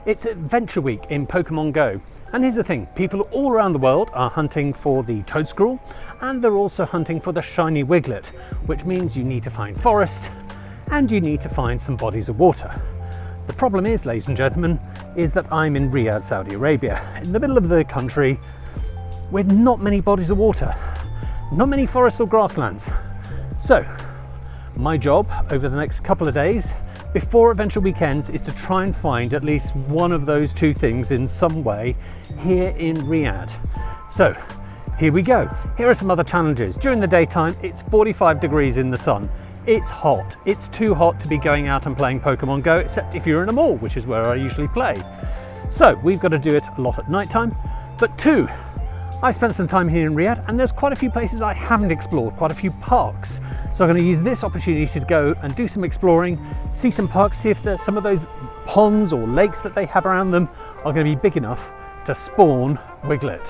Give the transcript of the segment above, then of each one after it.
It's Adventure Week in Pokemon Go, and here's the thing, people all around the world are hunting for the Toedscrull, and they're also hunting for the shiny Wiglett, which means you need to find forest, and you need to find some bodies of water. The problem is, ladies and gentlemen, is that I'm in Riyadh, Saudi Arabia, in the middle of the country, with not many bodies of water, not many forests or grasslands. So, my job over the next couple of days before Adventure Weekends is to try and find at least one of those two things in some way here in Riyadh. So here we go. Here are some other challenges. During the daytime, it's 45 degrees in the sun. It's hot. It's too hot to be going out and playing Pokemon Go, except if you're in a mall, which is where I usually play. So we've got to do it a lot at nighttime. But two, I spent some time here in Riyadh and there's quite a few places I haven't explored, quite a few parks. So I'm going to use this opportunity to go and do some exploring, see some parks, see if there's some of those ponds or lakes that they have around them are going to be big enough to spawn Wiglett.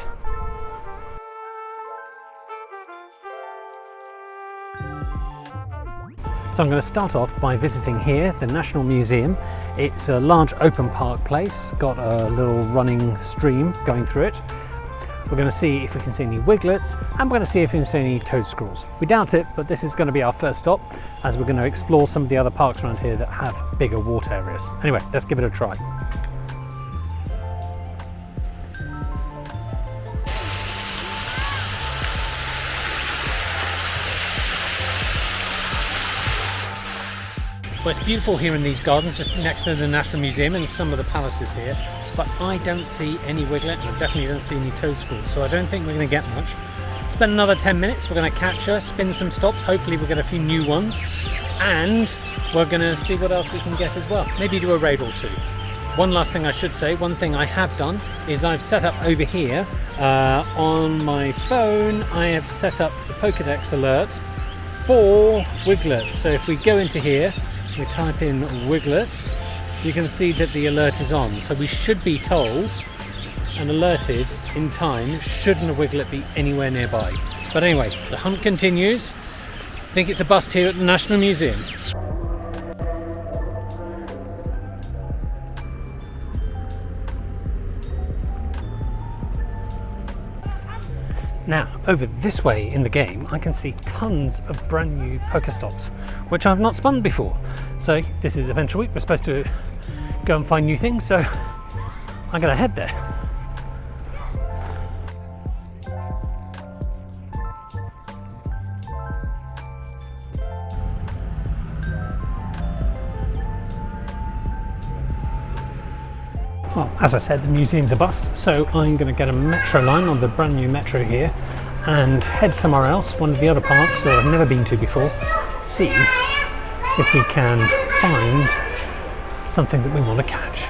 So I'm going to start off by visiting here, the National Museum. It's a large open park place, got a little running stream going through it. We're going to see if we can see any Wigletts, and we're going to see if we can see any Toedscrulls. We doubt it, but this is going to be our first stop, as we're going to explore some of the other parks around here that have bigger water areas. Anyway, let's give it a try. Well, it's beautiful here in these gardens, just next to the National Museum and some of the palaces here, but I don't see any Wiglett, and I definitely don't see any Toedscrull, so I don't think we're going to get much. Spend another 10 minutes, we're going to catch her, spin some stops, hopefully we'll get a few new ones, and we're going to see what else we can get as well. Maybe do a raid or two. One last thing I should say, one thing I have done is I've set up over here on my phone, I have set up the Pokedex alert for Wiglett. So if we go into here, we type in Wiglett, you can see that the alert is on. So we should be told and alerted in time shouldn't a Wiglett be anywhere nearby. But anyway, the hunt continues. I think it's a bust here at the National Museum. Now, over this way in the game, I can see tons of brand new Pokestops, which I've not spun before. So this is Adventure Week, we're supposed to go and find new things, so I'm going to head there. Well, as I said, the museum's a bust, so I'm going to get a metro line on the brand new metro here and head somewhere else, one of the other parks that I've never been to before, see if we can find something that we want to catch.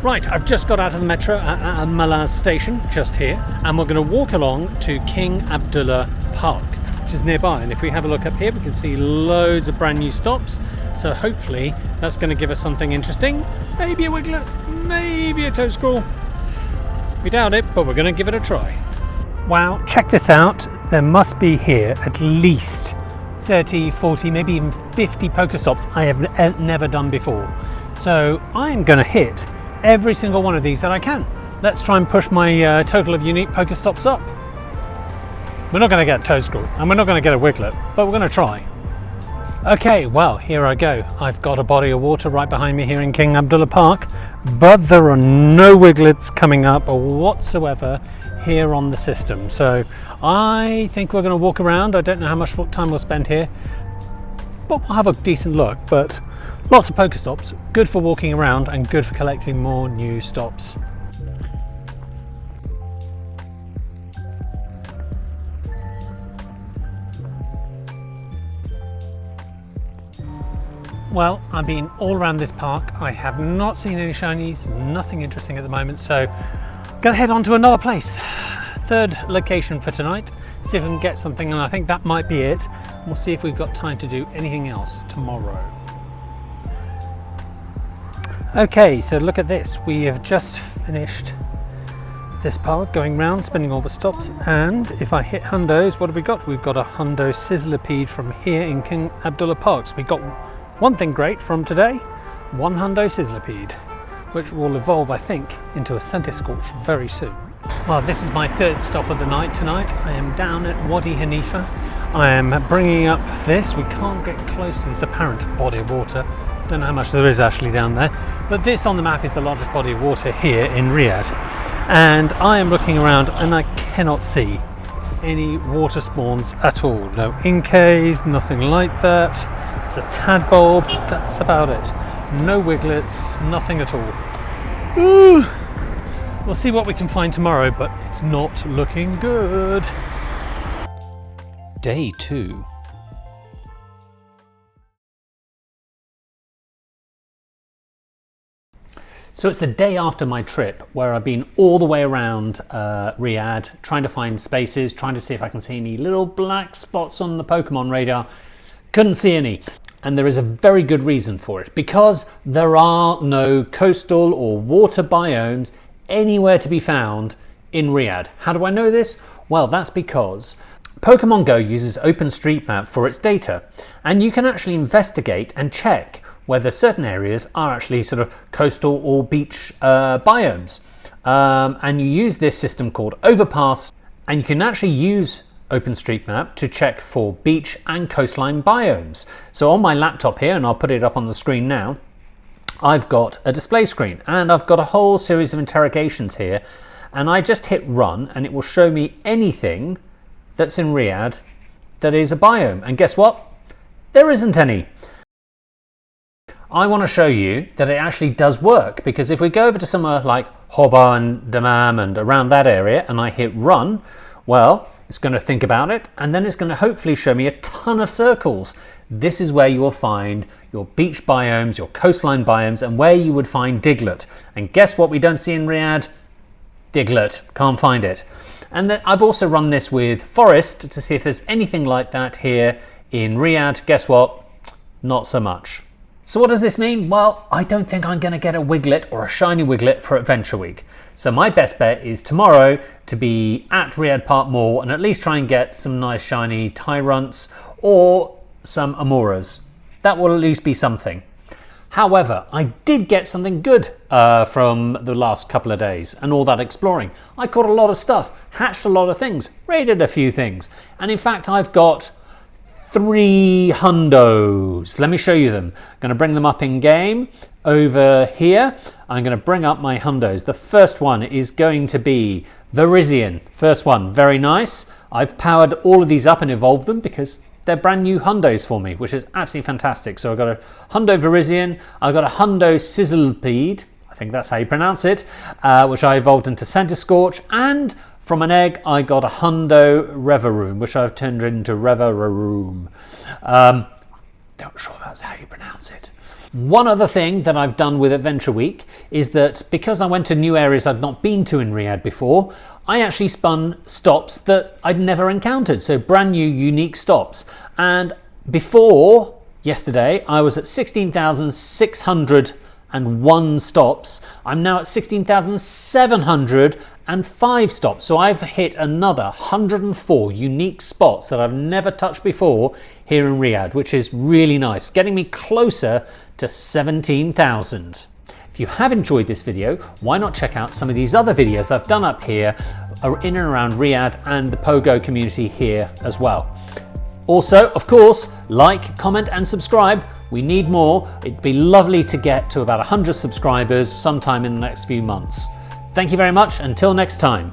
Right, I've just got out of the metro at Malaz station, just here, and we're going to walk along to King Abdullah Park, which is nearby. And if we have a look up here, we can see loads of brand new stops. So hopefully that's going to give us something interesting. Maybe a Wiglett, maybe a Toedscrull. We doubt it, but we're going to give it a try. Wow, check this out. There must be here at least 30, 40, maybe even 50 Pokestops I have never done before. So I'm going to hit every single one of these that I can. Let's try and push my total of unique Pokestops up. We're not going to get Toedscrull and we're not going to get a Wiglett, but we're going to try. Okay, well, here I go. I've got a body of water right behind me here in King Abdullah Park, but there are no Wigletts coming up whatsoever here on the system. So I think we're going to walk around. I don't know how much time we'll spend here, but we'll have a decent look. But lots of Pokestops, good for walking around and good for collecting more new stops. Well, I've been all around this park. I have not seen any shinies, nothing interesting at the moment, so Gonna head on to another place. Third location for tonight. See if I can get something, and I think that might be it. We'll see if we've got time to do anything else tomorrow. Okay, so look at this. We have just finished this part, going round, spinning all the stops, and if I hit Hundo's, what have we got? We've got a Hundo Sizzlipede from here in King Abdullah Park. So we got one thing great from today, one Hundo Sizzlipede, which will evolve, I think, into a Center Scorch very soon. Well, this is my third stop of the night tonight. I am down at Wadi Hanifa. I am bringing up this. We can't get close to this apparent body of water. Don't know how much there is actually down there, but this on the map is the largest body of water here in Riyadh. And I am looking around and I cannot see any water spawns at all. No inkays, nothing like that. It's a tadpole, that's about it. No wiglets, nothing at all. Ooh. We'll see what we can find tomorrow, but it's not looking good. Day 2. So it's the day after my trip where I've been all the way around Riyadh, trying to find spaces, trying to see if I can see any little black spots on the Pokemon radar. Couldn't see any. And there is a very good reason for it, because there are no coastal or water biomes anywhere to be found in Riyadh. How do I know this? Well, that's because Pokemon Go uses OpenStreetMap for its data, and you can actually investigate and check whether certain areas are actually sort of coastal or beach biomes. And you use this system called Overpass, and you can actually use OpenStreetMap to check for beach and coastline biomes. So on my laptop here, and I'll put it up on the screen now, I've got a display screen and I've got a whole series of interrogations here, and I just hit run and it will show me anything that's in Riyadh that is a biome. And guess what? There isn't any. I want to show you that it actually does work, because if we go over to somewhere like Hoba and Dammam and around that area and I hit run, well, it's going to think about it and then it's going to hopefully show me a ton of circles. This is where you will find your beach biomes, your coastline biomes, and where you would find Diglett. And guess what we don't see in Riyadh? Diglett. Can't find it. And then I've also run this with forest to see if there's anything like that here in Riyadh. Guess what? Not so much. So what does this mean? Well, I don't think I'm going to get a Wiglett or a shiny Wiglett for Adventure Week. So my best bet is tomorrow to be at Riyadh Park Mall and at least try and get some nice shiny Tyrants or some Amuras. That will at least be something. However, I did get something good from the last couple of days and all that exploring. I caught a lot of stuff, hatched a lot of things, raided a few things, and in fact I've got 3 Hundos. Let me show you them. I'm going to bring them up in game. Over here, I'm going to bring up my Hundos. The first one is going to be Virizion. First one, very nice. I've powered all of these up and evolved them because they're brand new Hundos for me, which is absolutely fantastic. So I've got a Hundo Virizion, I've got a Hundo Sizzlipede, I think that's how you pronounce it, which I evolved into Center Scorch, and from an egg, I got a Hundo Reveroom, which I've turned into Reveroom. Not sure that's how you pronounce it. One other thing that I've done with Adventure Week is that because I went to new areas I'd not been to in Riyadh before, I actually spun stops that I'd never encountered. So brand new, unique stops. And before yesterday, I was at 16,601 stops. I'm now at 16,705 stops. So I've hit another 104 unique spots that I've never touched before here in Riyadh, which is really nice, getting me closer to 17,000. If you have enjoyed this video, why not check out some of these other videos I've done up here in and around Riyadh and the Pogo community here as well. Also, of course, like, comment and subscribe. We need more. It'd be lovely to get to about 100 subscribers sometime in the next few months. Thank you very much. Until next time.